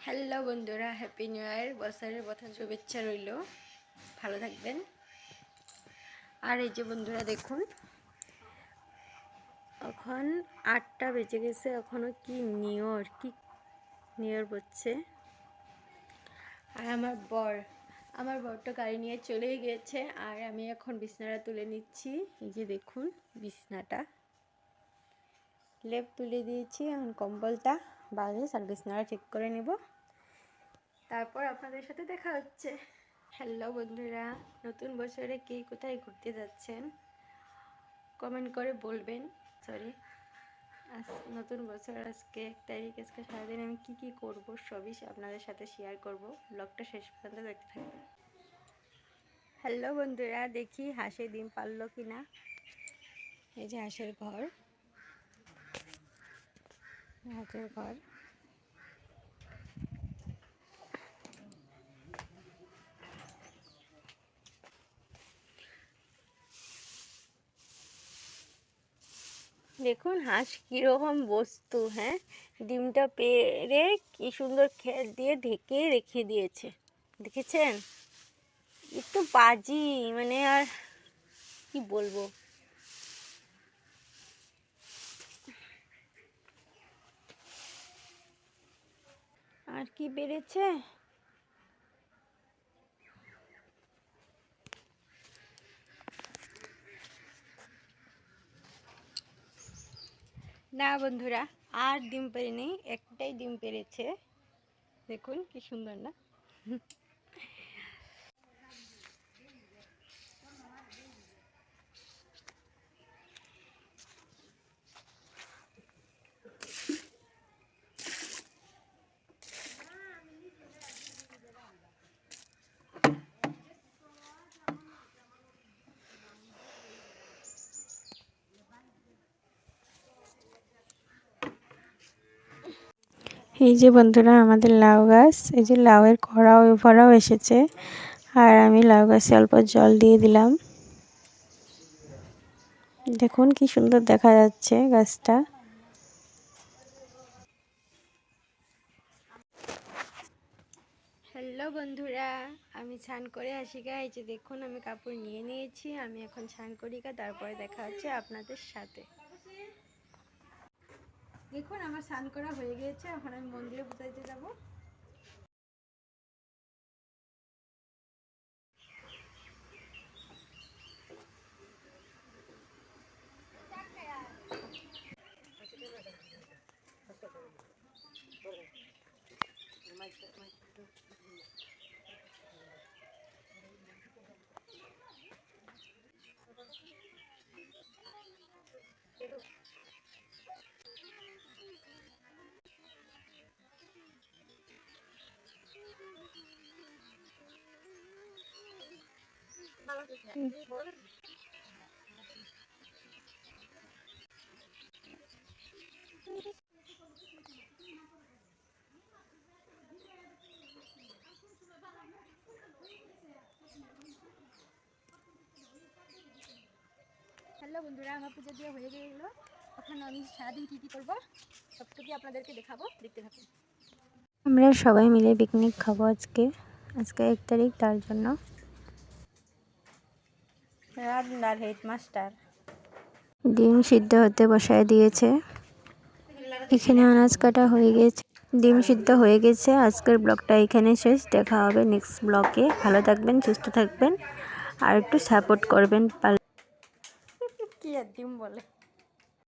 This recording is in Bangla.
হ্যালো বন্ধুরা, হ্যাপি নিউ ইয়ার। বছরের প্রথম শুভেচ্ছা রইল, ভালো থাকবেন। আর এই যে বন্ধুরা দেখুন, এখন 8টা বেজে গেছে, এখনও কি নিয়র হচ্ছে। আর আমার বরটা গাড়ি নিয়ে চলেই গিয়েছে, আর আমি এখন বিছনাটা তুলে নিচ্ছি। এই যে দেখুন বিছনাটা, লেপ তুলে দিয়েছি, এখন কম্বলটা বালিশ আর বিছনাটা ঠিক করে নেব, তারপর আপনাদের সাথে দেখা হচ্ছে। হ্যালো বন্ধুরা, নতুন বছরে কে কোথায় ঘুরতে যাচ্ছেন কমেন্ট করে বলবেন। নতুন বছর আজকে 1 তারিখ। আজকে সারাদিন আমি কি করব সবই আপনাদের সাথে শেয়ার করব। ব্লগটা শেষ পর্যন্ত দেখতে থাকবেন। হ্যালো বন্ধুরা, দেখি হাঁসে ডিম পারলো কিনা। এই যে হাঁসের ঘর, দেখুন হাঁস কীরকম বস্তু। হ্যাঁ, ডিমটা পেড়ে কি সুন্দর খেল দিয়ে ঢেকে রেখে দিয়েছে, দেখেছেন? একটু বাজি, মানে আর কি বলবো। আর কি বেড়েছে, না বন্ধুরা আর ডিম পেড়েনি, একটাই ডিম পেড়েছে। দেখুন কি সুন্দর না? এই যে বন্ধুরা আমাদের লাউ গাছ, এই যে লাউয়ের ভরাও এসেছে, আর আমি লাউ গাছে অল্প জল দিয়ে দিলাম। দেখুন কি সুন্দর দেখা যাচ্ছে গাছটা। হ্যালো বন্ধুরা, আমি স্নান করে আসি গা। এই যে দেখুন আমি কাপড় নিয়ে নিয়েছি, আমি এখন স্নান করি গা, তারপরে দেখা হচ্ছে আপনাদের সাথে। দেখুন আমার স্নান করা হয়ে গিয়েছে, এখন আমি মন্দিরে পূজা দিতে যাবো। হ্যালো বন্ধুরা, আমার পুজো দিয়ে হয়ে গেল। এখন আমি সারাদিন কী করবো সবটুকুই আপনাদেরকে দেখাবো, দেখতে থাকুন। আমরা সবাই মিলে পিকনিক খাবো আজকে 1 তারিখ, তার জন্য রান্নার হেডমাস্টার ডিম সিদ্ধ হতে বসায় দিয়েছে। এখানে আনাজ কাটা হয়ে গেছে, ডিম সিদ্ধ হয়ে গেছে। আজকের ব্লগটা এখানে শেষ, দেখা হবে নেক্সট ব্লগে। ভালো থাকবেন, সুস্থ থাকবেন, আর একটু সাপোর্ট করবেন। কি আর ডিম বলে।